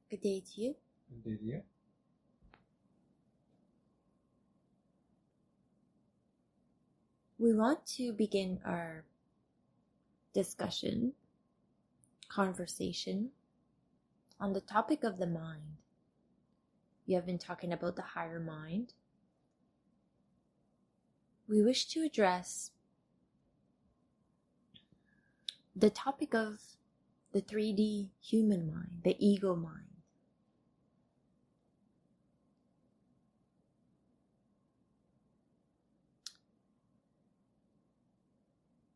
Good day to you. Good day to you. We want to begin our conversation on the topic of the mind. We have been talking about the higher mind. We wish to address the topic of the 3D human mind, the ego mind.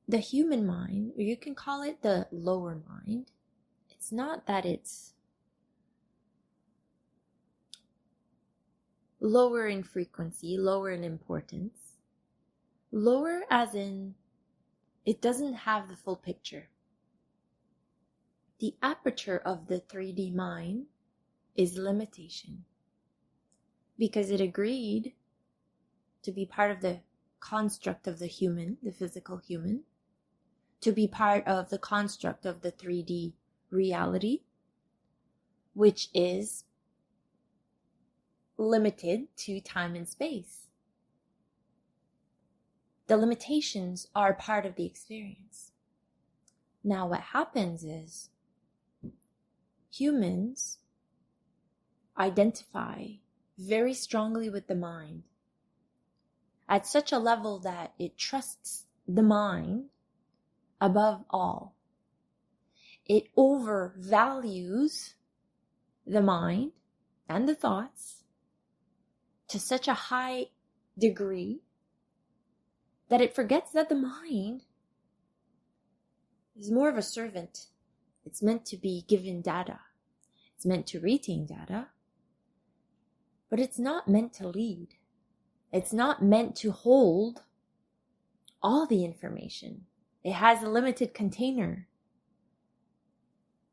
The human mind, or you can call it the lower mind, it's not that it's lower in frequency, lower in importance. Lower as in it doesn't have the full picture. The aperture of the 3D mind is limitation because it agreed to be part of the construct of the human, the physical human, to be part of the construct of the 3D reality, which is limited to time and space. The limitations are part of the experience. Now what happens is humans identify very strongly with the mind at such a level that it trusts the mind above all. It overvalues the mind and the thoughts to such a high degree that it forgets that the mind is more of a servant. It's meant to be given data. It's meant to retain data, but it's not meant to lead. It's not meant to hold all the information. It has a limited container.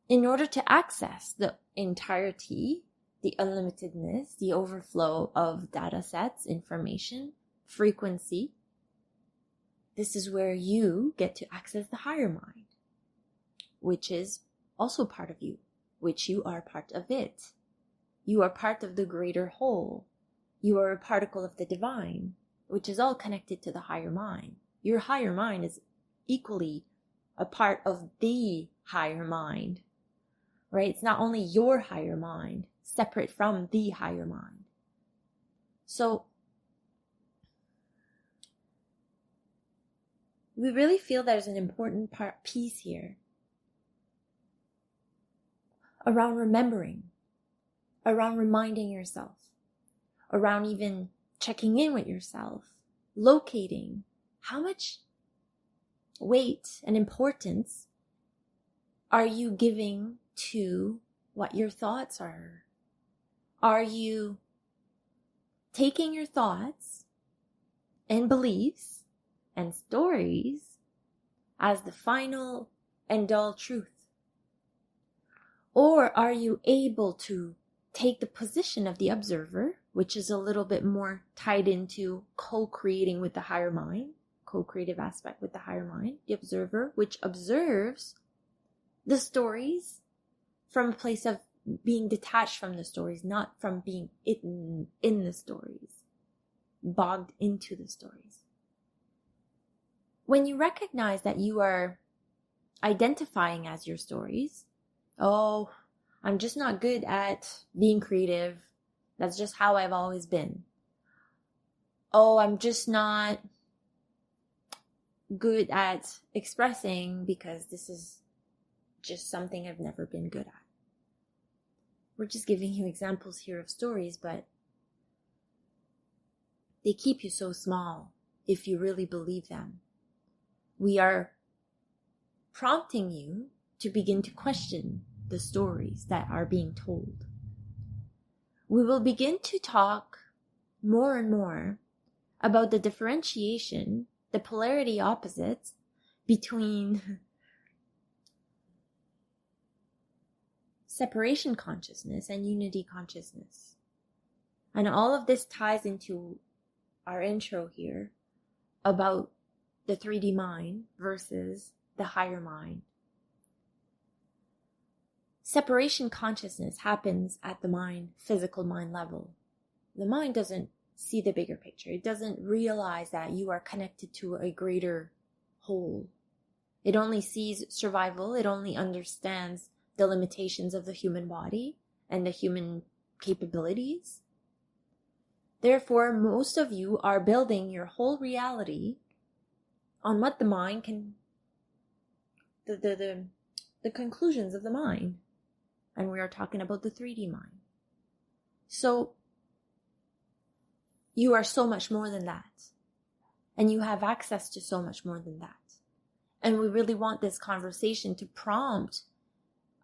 In order to access the entirety, the unlimitedness, the overflow of data sets, information, frequency, this is where you get to access the higher mind, which is also part of you, which you are part of it. You are part of the greater whole. You are a particle of the divine, which is all connected to the higher mind. Your higher mind is equally a part of the higher mind, right? It's not only your higher mind, separate from the higher mind. So we really feel there's an important piece here around remembering, around reminding yourself, around even checking in with yourself, locating how much weight and importance are you giving to what your thoughts are? Are you taking your thoughts and beliefs and stories as the final and all truth? Or are you able to take the position of the observer, which is a little bit more tied into co-creating with the higher mind, co-creative aspect with the higher mind, the observer, which observes the stories from a place of being detached from the stories, not from being in the stories, bogged into the stories. When you recognize that you are identifying as your stories, oh, I'm just not good at being creative. That's just how I've always been. Oh, I'm just not good at expressing because this is just something I've never been good at. We're just giving you examples here of stories, but they keep you so small if you really believe them. We are prompting you to begin to question the stories that are being told. We will begin to talk more and more about the differentiation, the polarity opposites between separation consciousness and unity consciousness. And all of this ties into our intro here about the 3D mind versus the higher mind. separation consciousness happens at the mind, physical mind level. The mind doesn't see the bigger picture. It doesn't realize that you are connected to a greater whole. It only sees survival. It only understands the limitations of the human body and the human capabilities. Therefore, most of you are building your whole reality on what the mind can, the conclusions of the mind. And we are talking about the 3D mind. So, you are so much more than that. And you have access to so much more than that. And we really want this conversation to prompt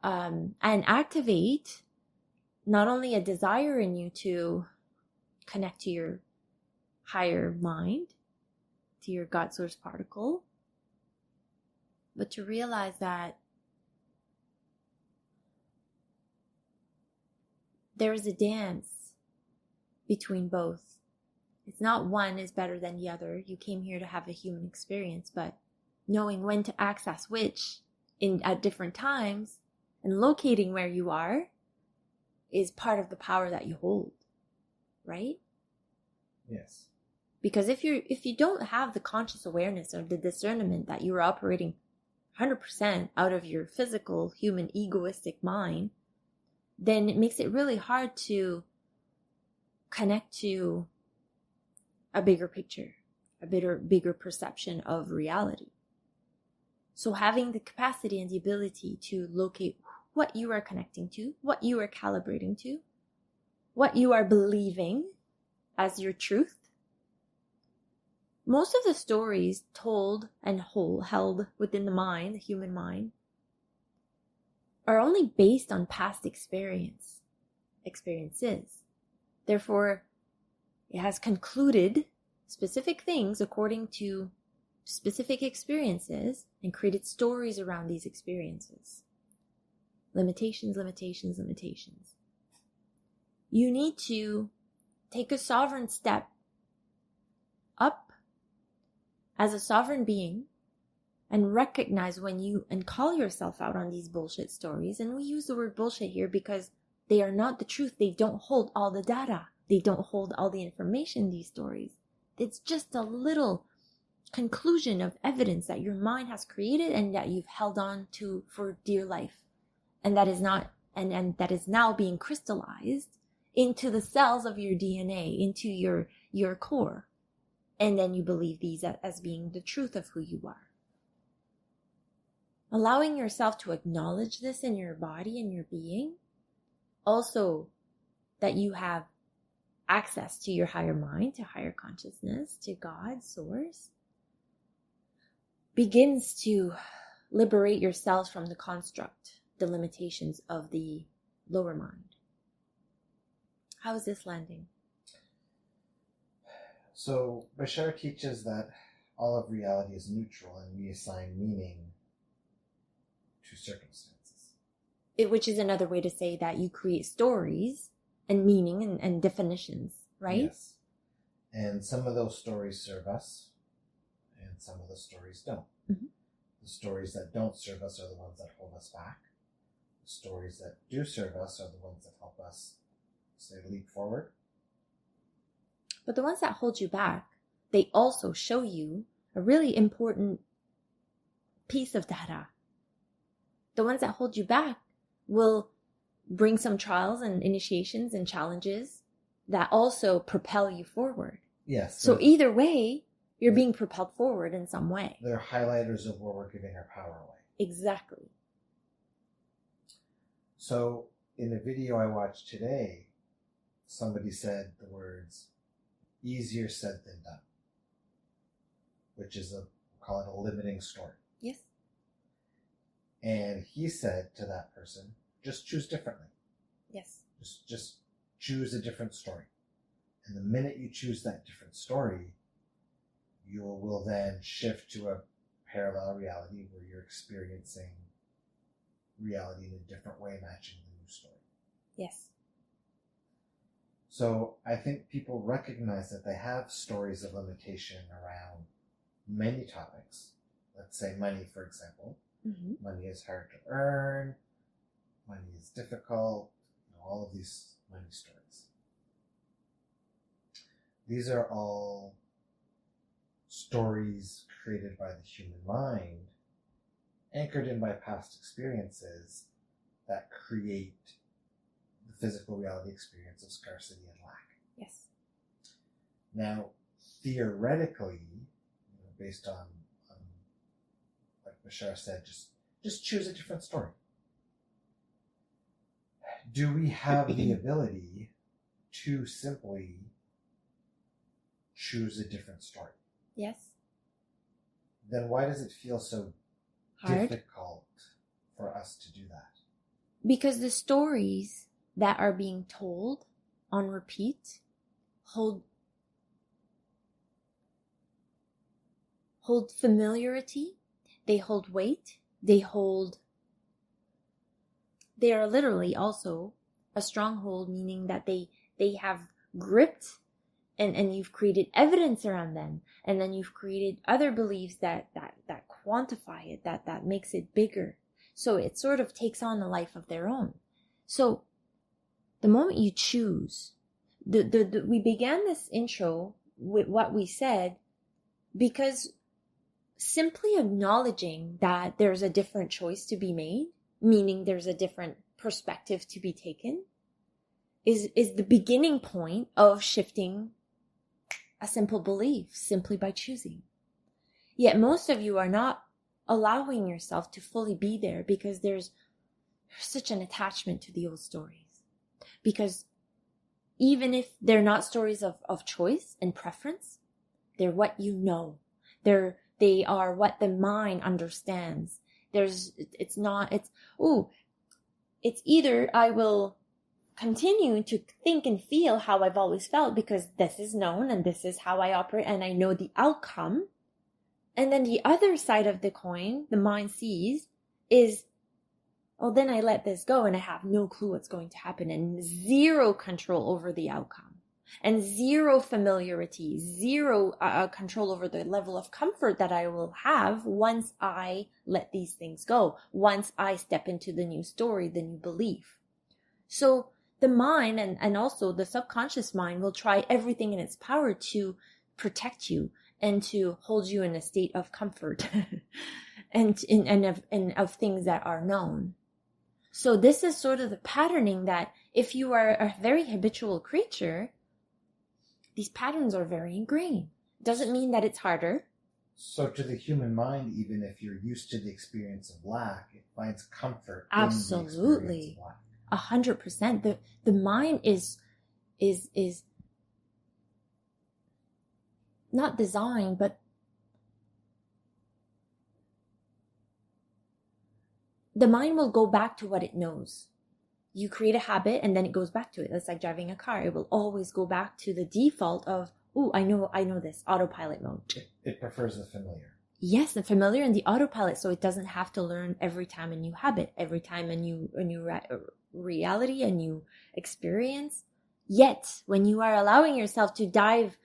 and activate not only a desire in you to connect to your higher mind, to your God source particle, but to realize that there is a dance between both. It's not one is better than the other. You came here to have a human experience, but knowing when to access which at different times and locating where you are is part of the power that you hold, right? Yes. Because if you don't have the conscious awareness or the discernment that you are operating 100% out of your physical, human, egoistic mind, then it makes it really hard to connect to a bigger picture, a bigger perception of reality. So having the capacity and the ability to locate what you are connecting to, what you are calibrating to, what you are believing as your truth. Most of the stories told and held within the mind, the human mind, are only based on past experiences. Therefore, it has concluded specific things according to specific experiences and created stories around these experiences. Limitations. You need to take a sovereign step up as a sovereign being and recognize when you and call yourself out on these bullshit stories. And we use the word bullshit here because they are not the truth. They don't hold all the data. They don't hold all the information in these stories. It's just a little conclusion of evidence that your mind has created and that you've held on to for dear life. And that is not, and that is now being crystallized into the cells of your DNA, into your core. And then you believe these as being the truth of who you are. Allowing yourself to acknowledge this in your body and your being. Also, that you have access to your higher mind, to higher consciousness, to God, source, begins to liberate yourselves from the construct, the limitations of the lower mind. How is this landing? So, Bashar teaches that all of reality is neutral and we assign meaning to circumstances. Which is another way to say that you create stories and meaning and definitions, right? Yes. And some of those stories serve us, and some of the stories don't. Mm-hmm. The stories that don't serve us are the ones that hold us back. The stories that do serve us are the ones that help us, say, leap forward. But the ones that hold you back, they also show you a really important piece of data. The ones that hold you back will bring some trials and initiations and challenges that also propel you forward. Yes. So either way, you're being propelled forward in some way. They're highlighters of where we're giving our power away. Exactly. So in a video I watched today, somebody said the words, easier said than done, which is we'll call it a limiting story. Yes. And he said to that person, just choose differently. Yes. Just choose a different story. And the minute you choose that different story, you will then shift to a parallel reality where you're experiencing reality in a different way, matching the new story. Yes. So I think people recognize that they have stories of limitation around many topics. Let's say money, for example. Mm-hmm. Money is hard to earn. money is difficult, all of these money stories. These are all stories created by the human mind, anchored in by past experiences that create the physical reality experience of scarcity and lack. Yes. Now, theoretically, based on like Bashar said, just choose a different story. Do we have the ability to simply choose a different story? Yes. Then why does it feel so Hard? difficult for us to do that? Because the stories that are being told on repeat hold familiarity, they hold weight, they are literally also a stronghold, meaning that they have gripped and you've created evidence around them, and then you've created other beliefs that quantify it, that makes it bigger. So it sort of takes on a life of their own. So the moment you choose, we began this intro with what we said because simply acknowledging that there's a different choice to be made, meaning there's a different perspective to be taken, is the beginning point of shifting a simple belief simply by choosing. Yet most of you are not allowing yourself to fully be there because there's such an attachment to the old stories. Because even if they're not stories of choice and preference, they're what you know. They are what the mind understands. It's either I will continue to think and feel how I've always felt because this is known and this is how I operate and I know the outcome. And then the other side of the coin, the mind sees, is, then I let this go and I have no clue what's going to happen and zero control over the outcome and zero familiarity, zero control over the level of comfort that I will have once I let these things go, once I step into the new story, the new belief. So the mind and also the subconscious mind will try everything in its power to protect you and to hold you in a state of comfort and of things that are known. So this is sort of the patterning that if you are a very habitual creature, these patterns are very ingrained. Doesn't mean that it's harder. So to the human mind, even if you're used to the experience of lack, it finds comfort Absolutely. in the experience of lack. 100%. The mind is not designed, but the mind will go back to what it knows. You create a habit and then it goes back to it. That's like driving a car. It will always go back to the default of, I know this, autopilot mode. It prefers the familiar. Yes, the familiar and the autopilot, so it doesn't have to learn every time a new habit, every time a new reality, a new experience. Yet, when you are allowing yourself to dive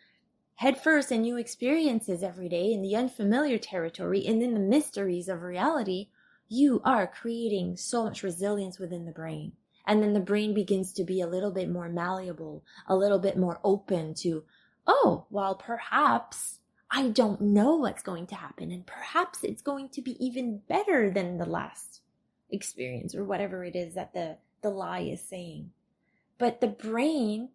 headfirst in new experiences every day in the unfamiliar territory and in the mysteries of reality, you are creating so much resilience within the brain. And then the brain begins to be a little bit more malleable, a little bit more open to, perhaps I don't know what's going to happen, and perhaps it's going to be even better than the last experience or whatever it is that the lie is saying. But the brain,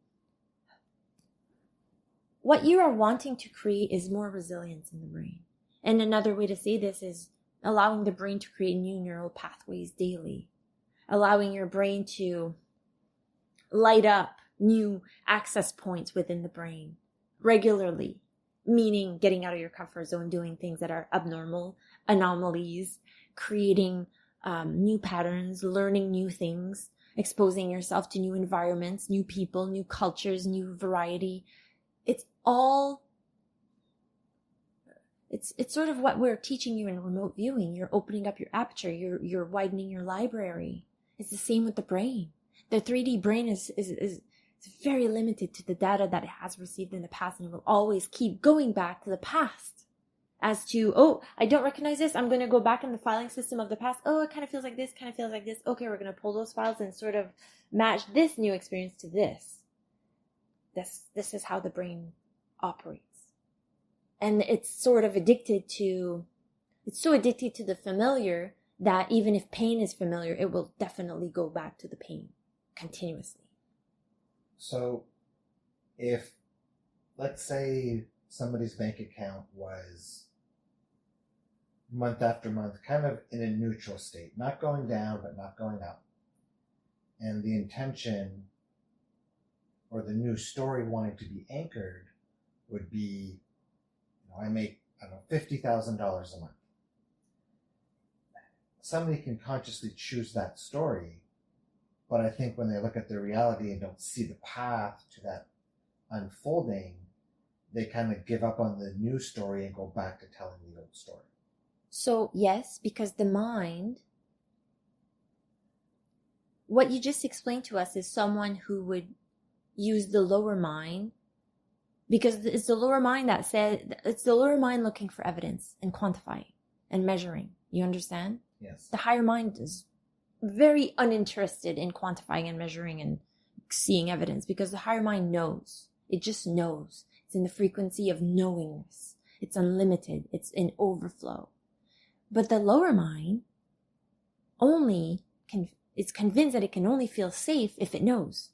what you are wanting to create is more resilience in the brain. And another way to say this is allowing the brain to create new neural pathways daily, allowing your brain to light up new access points within the brain regularly, meaning getting out of your comfort zone, doing things that are abnormal, anomalies, creating new patterns, learning new things, exposing yourself to new environments, new people, new cultures, new variety. It's sort of what we're teaching you in remote viewing. You're opening up your aperture. You're widening your library. It's the same with the brain. The 3D brain is very limited to the data that it has received in the past, and it will always keep going back to the past as to, oh, I don't recognize this. I'm going to go back in the filing system of the past. Oh, it kind of feels like this, kind of feels like this. Okay, we're going to pull those files and sort of match this new experience to this. This is how the brain operates. And it's sort of addicted to, it's so addicted to the familiar that even if pain is familiar, it will definitely go back to the pain continuously. So if, let's say somebody's bank account was month after month kind of in a neutral state, not going down but not going up, and the intention or the new story wanting to be anchored would be, I make, I don't know, $50,000 a month. Somebody can consciously choose that story, but I think when they look at their reality and don't see the path to that unfolding, they kind of give up on the new story and go back to telling the old story. So yes, because the mind, what you just explained to us is someone who would use the lower mind, because it's the lower mind that said, it's the lower mind looking for evidence and quantifying and measuring. You understand? Yes. The higher mind is very uninterested in quantifying and measuring and seeing evidence, because the higher mind knows. It just knows. It's in the frequency of knowingness. It's unlimited. It's in overflow. But the lower mind it's convinced that it can only feel safe if it knows.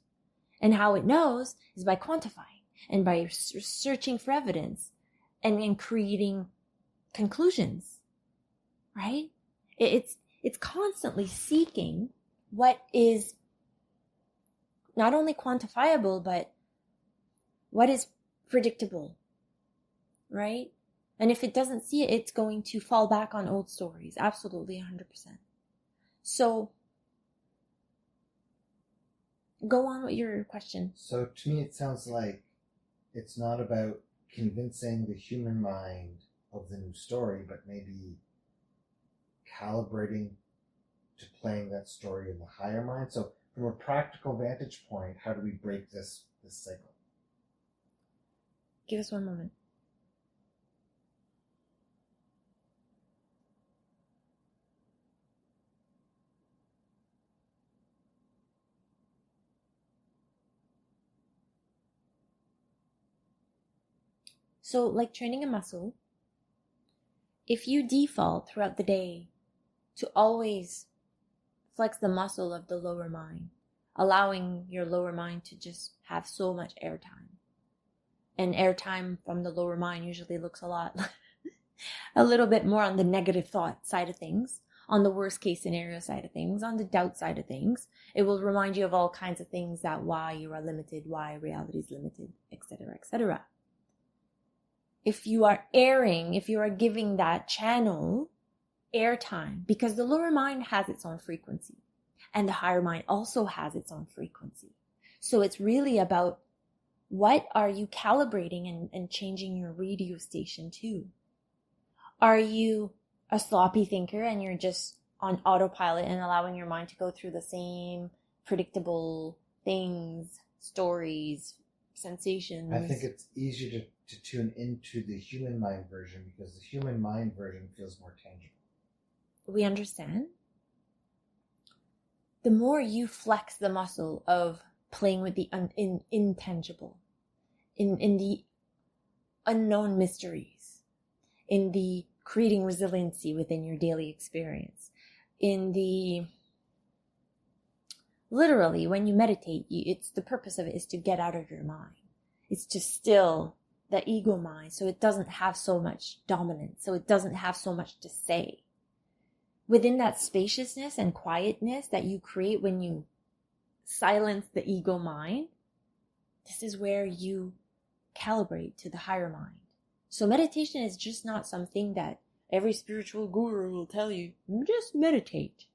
And how it knows is by quantifying and by searching for evidence and creating conclusions, right? It's constantly seeking what is not only quantifiable, but what is predictable, right? And if it doesn't see it, it's going to fall back on old stories. Absolutely, 100%. So, go on with your question. So to me, it sounds like it's not about convincing the human mind of the new story, but maybe calibrating to playing that story in the higher mind. So from a practical vantage point, how do we break this cycle? Give us one moment. So, like training a muscle, if you default throughout the day to always flex the muscle of the lower mind, allowing your lower mind to just have so much airtime. And airtime from the lower mind usually looks a little bit more on the negative thought side of things, on the worst case scenario side of things, on the doubt side of things. It will remind you of all kinds of things, that why you are limited, why reality is limited, etc., etc. If you are airing, if you are giving that channel airtime, because the lower mind has its own frequency and the higher mind also has its own frequency. So it's really about what are you calibrating and changing your radio station to? Are you a sloppy thinker and you're just on autopilot and allowing your mind to go through the same predictable things, stories, sensations? I think it's easier to tune into the human mind version because the human mind version feels more tangible. We understand. The more you flex the muscle of playing with the intangible, in the unknown mysteries, in the creating resiliency within your daily experience, in the, literally, when you meditate, it's the purpose of it is to get out of your mind. It's to still the ego mind so it doesn't have so much dominance, so it doesn't have so much to say. Within that spaciousness and quietness that you create when you silence the ego mind, this is where you calibrate to the higher mind. So meditation is just not something that every spiritual guru will tell you, just meditate.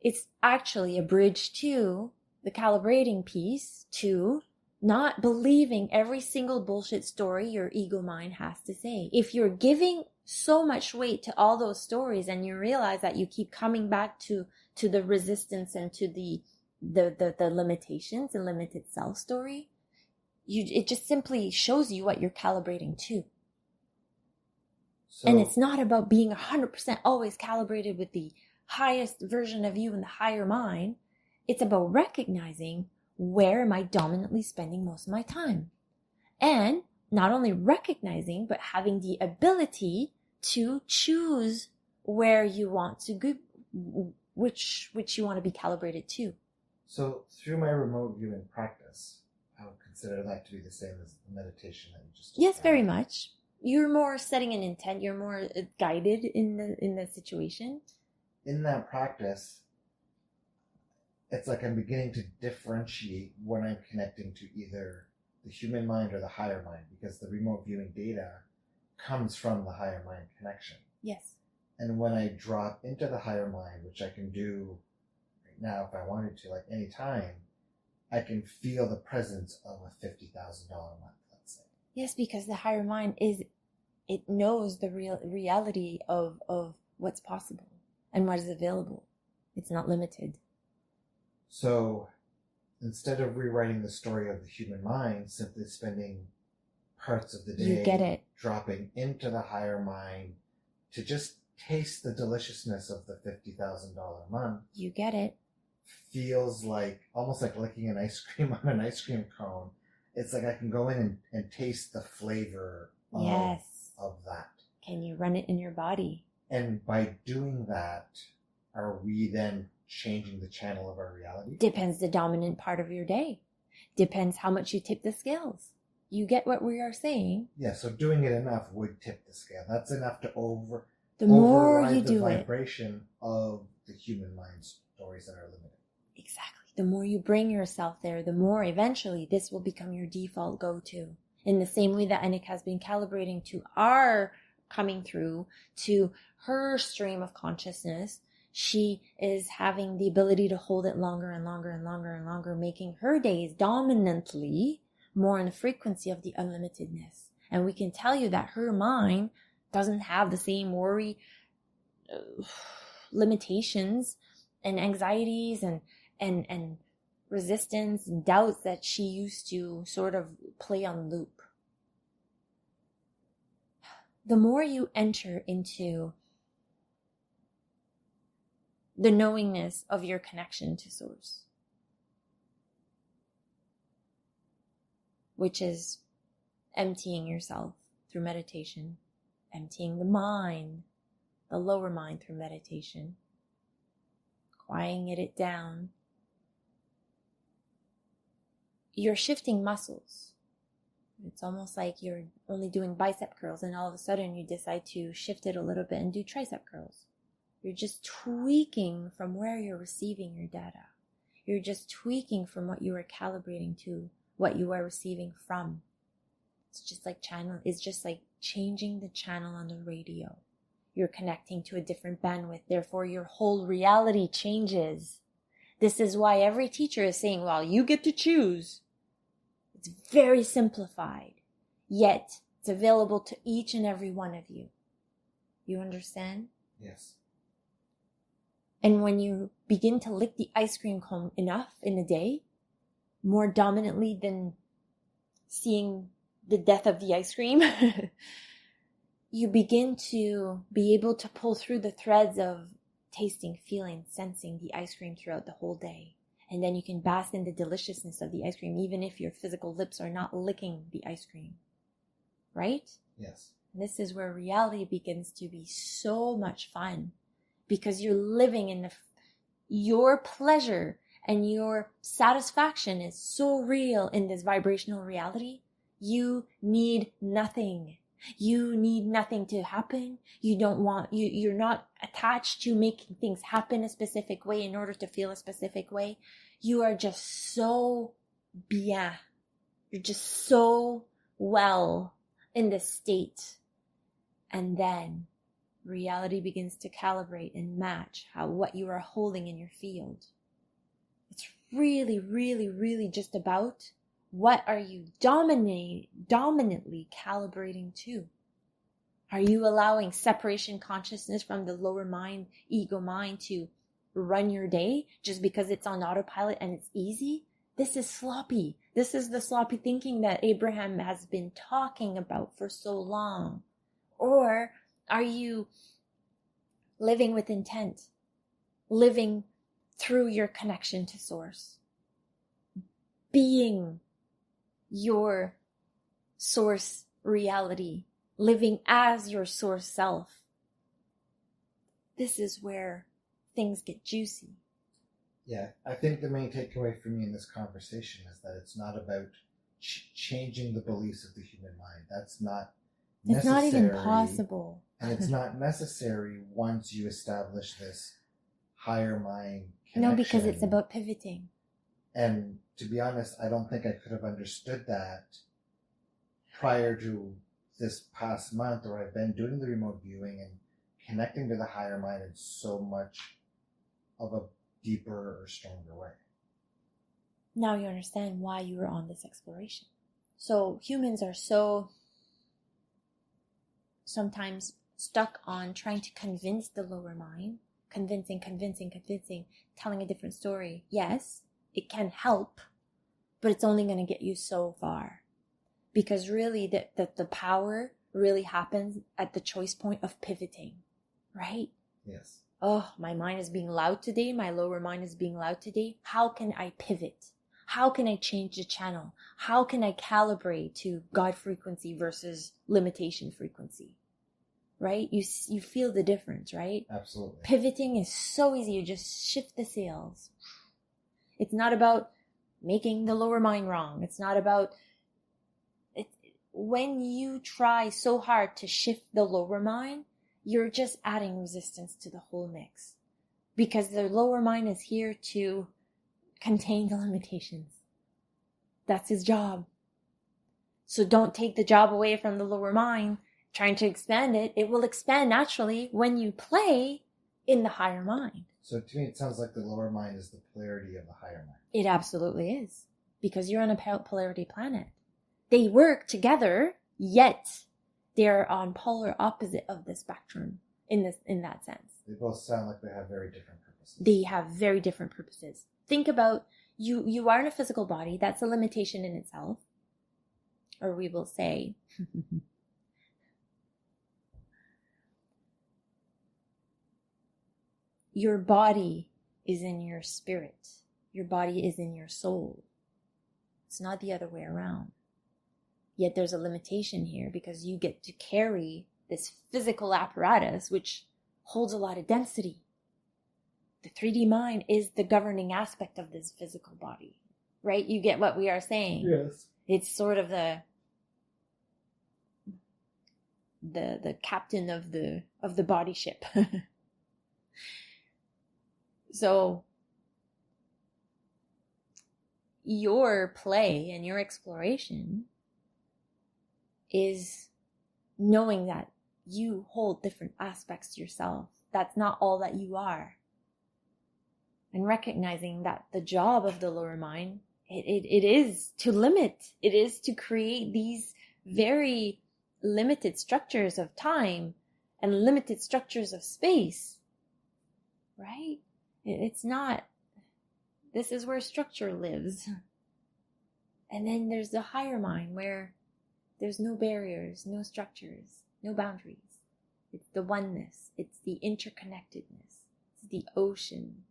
It's actually a bridge to the calibrating piece, to not believing every single bullshit story your ego mind has to say. If you're giving so much weight to all those stories and you realize that you keep coming back to the resistance and to the limitations and limited self story, it just simply shows you what you're calibrating to. And it's not about being 100% always calibrated with the highest version of you in the higher mind. It's about recognizing, where am I dominantly spending most of my time? And not only recognizing, but having the ability to choose where you want to go, which you want to be calibrated to. So through my remote viewing practice, I would consider that to be the same as the meditation that you just described. Yes, very much. You're more setting an intent. You're more guided in the situation. In that practice, it's like I'm beginning to differentiate when I'm connecting to either the human mind or the higher mind, because the remote viewing data comes from the higher mind connection. Yes. And when I drop into the higher mind, which I can do right now if I wanted to, like any time, I can feel the presence of a $50,000 month, let's say. Yes, because the higher mind it knows the reality of what's possible and what is available. It's not limited. So instead of rewriting the story of the human mind, simply spending parts of the day You get it. dropping into the higher mind to just taste the deliciousness of the $50,000 month. You get it. Feels like almost like licking an ice cream on an ice cream cone. It's like I can go in and taste the flavor of that. Can you run it in your body? And by doing that, are we then changing the channel of our reality? Depends the dominant part of your day. Depends how much you tip the scales. You get what we are saying? Yeah, so doing it enough would tip the scale. That's enough to the more override you the do vibration of the human mind stories that are limited. Exactly. The more you bring yourself there, the more eventually this will become your default go-to. In the same way that Anik has been calibrating to our coming through to her stream of consciousness, she is having the ability to hold it longer and longer and longer and longer, making her days dominantly more in the frequency of the unlimitedness. And we can tell you that her mind doesn't have the same worry, limitations, and anxieties and resistance and doubts that she used to sort of play on loop. The more you enter into the knowingness of your connection to Source, which is emptying yourself through meditation, emptying the mind, the lower mind through meditation, quieting it down, you're shifting muscles. It's almost like you're only doing bicep curls and all of a sudden you decide to shift it a little bit and do tricep curls. You're just tweaking from where you're receiving your data. You're just tweaking from what you are calibrating to what you are receiving from. It's just like changing the channel on the radio. You're connecting to a different bandwidth. Therefore, your whole reality changes. This is why every teacher is saying, well, you get to choose. It's very simplified, yet it's available to each and every one of you. You understand? Yes. And when you begin to lick the ice cream cone enough in a day, more dominantly than seeing the death of the ice cream, you begin to be able to pull through the threads of tasting, feeling, sensing the ice cream throughout the whole day. And then you can bask in the deliciousness of the ice cream, even if your physical lips are not licking the ice cream. Right? Yes. And this is where reality begins to be so much fun, because you're living in your pleasure and your satisfaction is so real in this vibrational reality. You need nothing. You need nothing to happen. You're not attached to making things happen a specific way in order to feel a specific way. You are just so bien. You're just so well in this state. And then reality begins to calibrate and match what you are holding in your field. It's really, really, really just about what are you dominantly calibrating to? Are you allowing separation consciousness from the lower mind, ego mind to run your day just because it's on autopilot and it's easy? This is sloppy. This is the sloppy thinking that Abraham has been talking about for so long. Or Are you living with intent? Living through your connection to source? Being your source reality, living as your source self. This is where things get juicy. Yeah, I think the main takeaway for me in this conversation is that it's not about changing the beliefs of the human mind. That's not necessary. It's not even possible. And it's not necessary once you establish this higher mind connection. No, because it's about pivoting. And to be honest, I don't think I could have understood that prior to this past month, where I've been doing the remote viewing and connecting to the higher mind in so much of a deeper or stronger way. Now you understand why you were on this exploration. So humans are so sometimes stuck on trying to convince the lower mind, convincing, telling a different story. Yes, it can help, but it's only going to get you so far. Because really the power really happens at the choice point of pivoting, right? Yes. Oh, my mind is being loud today. My lower mind is being loud today. How can I pivot? How can I change the channel? How can I calibrate to God frequency versus limitation frequency? Right? You feel the difference, right? Absolutely. Pivoting is so easy. You just shift the sails. It's not about making the lower mind wrong. It's not about it. When you try so hard to shift the lower mind, you're just adding resistance to the whole mix. Because the lower mind is here to contain the limitations. That's his job. So don't take the job away from the lower mind, trying to expand it. It will expand naturally when you play in the higher mind. So to me, it sounds like the lower mind is the polarity of the higher mind. It absolutely is. Because you're on a polarity planet. They work together, yet they're on polar opposite of the spectrum in that sense. They both sound like they have very different purposes. They have very different purposes. Think about you are in a physical body. That's a limitation in itself. Or we will say your body is in your spirit. Your body is in your soul. It's not the other way around. Yet there's a limitation here because you get to carry this physical apparatus which holds a lot of density. The 3D mind is the governing aspect of this physical body, right? You get what we are saying? Yes. It's sort of the captain of the body ship. So your play and your exploration is knowing that you hold different aspects to yourself. That's not all that you are. And recognizing that the job of the lower mind, it is to limit. It is to create these very limited structures of time and limited structures of space. Right? It's not, this is where structure lives. And then there's the higher mind where there's no barriers, no structures, no boundaries. It's the oneness. It's the interconnectedness. It's the ocean.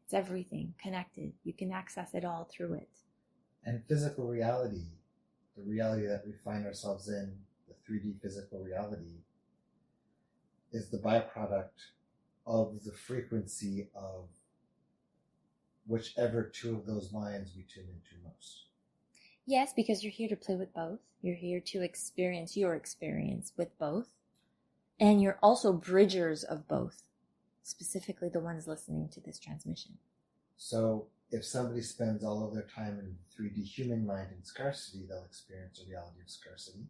It's everything connected. You can access it all through it. And physical reality, the reality that we find ourselves in, the 3D physical reality, is the byproduct of the frequency of whichever two of those minds we tune into most. Yes, because you're here to play with both. You're here to experience your experience with both. And you're also bridgers of both, specifically the ones listening to this transmission. So if somebody spends all of their time in 3D human mind in scarcity, they'll experience a reality of scarcity.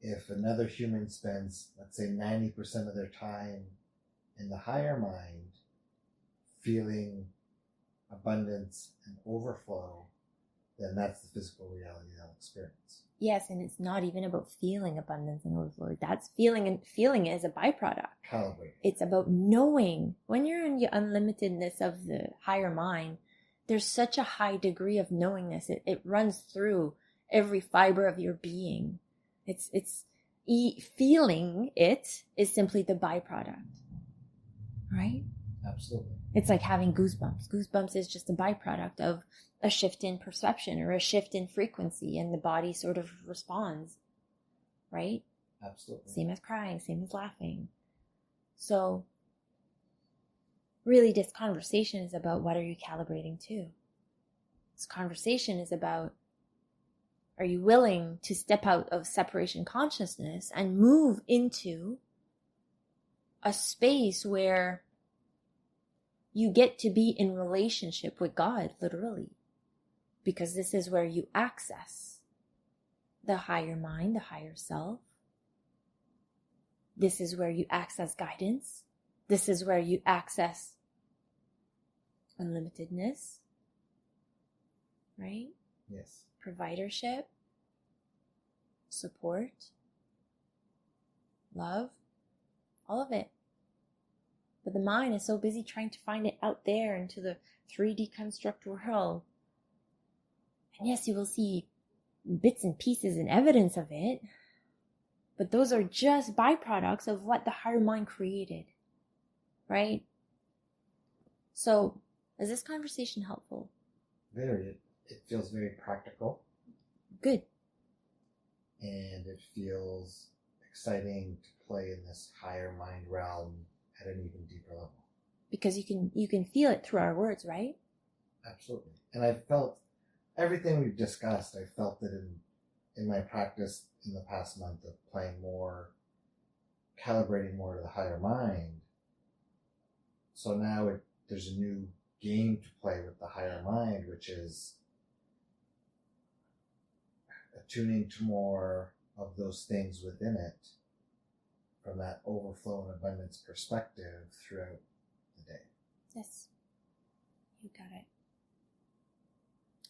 If another human spends, let's say, 90% of their time in the higher mind, feeling abundance and overflow, then that's the physical reality they'll experience. Yes, and it's not even about feeling abundance and overflow. That's feeling, and feeling is a byproduct. Calibrating. It's about knowing. When you're in the unlimitedness of the higher mind, there's such a high degree of knowingness. It runs through every fiber of your being. It's feeling it is simply the byproduct, right? Absolutely. It's like having goosebumps. Goosebumps is just a byproduct of a shift in perception or a shift in frequency, and the body sort of responds, right? Absolutely. Same as crying, same as laughing. So really this conversation is about, what are you calibrating to? This conversation is about, are you willing to step out of separation consciousness and move into a space where you get to be in relationship with God, literally? Because this is where you access the higher mind, the higher self. This is where you access guidance. This is where you access unlimitedness, right? Yes. Providership, support, love, all of it. But the mind is so busy trying to find it out there into the 3D construct world. And yes, you will see bits and pieces and evidence of it, but those are just byproducts of what the higher mind created, right? So, is this conversation helpful? Very. It feels very practical. Good. And it feels exciting to play in this higher mind realm at an even deeper level. Because you can feel it through our words, right? Absolutely. And I felt everything we've discussed, I felt it in my practice in the past month of playing more, calibrating more to the higher mind. So now there's a new game to play with the higher mind, which is attuning to more of those things within it from that overflow and abundance perspective throughout the day. Yes. You got it.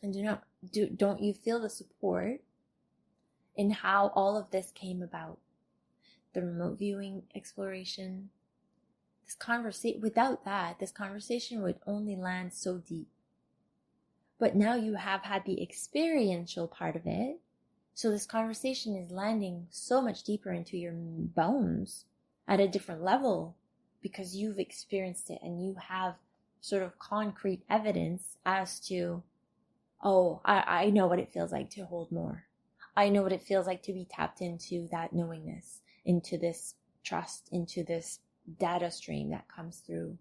And don't you feel the support in how all of this came about? The remote viewing exploration. Without that, this conversation would only land so deep. But now you have had the experiential part of it. So this conversation is landing so much deeper into your bones at a different level because you've experienced it and you have sort of concrete evidence as to, oh, I know what it feels like to hold more. I know what it feels like to be tapped into that knowingness, into this trust, into this data stream that comes through,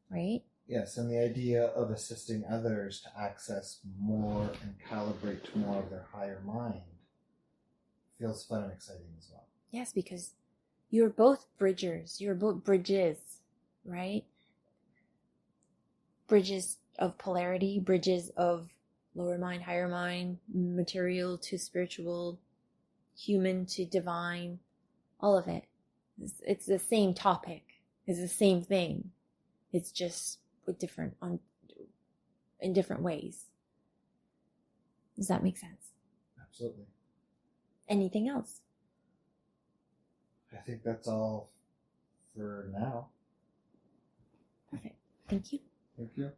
right? Yes, and the idea of assisting others to access more and calibrate to more of their higher mind feels fun and exciting as well. Yes, because you're both bridgers. You're both bridges, right? Bridges of polarity, bridges of lower mind, higher mind, material to spiritual, human to divine, all of it. It's the same topic. It's the same thing. It's just with in different ways. Does that make sense? Absolutely. Anything else? I think that's all for now. Perfect. Thank you. Thank you.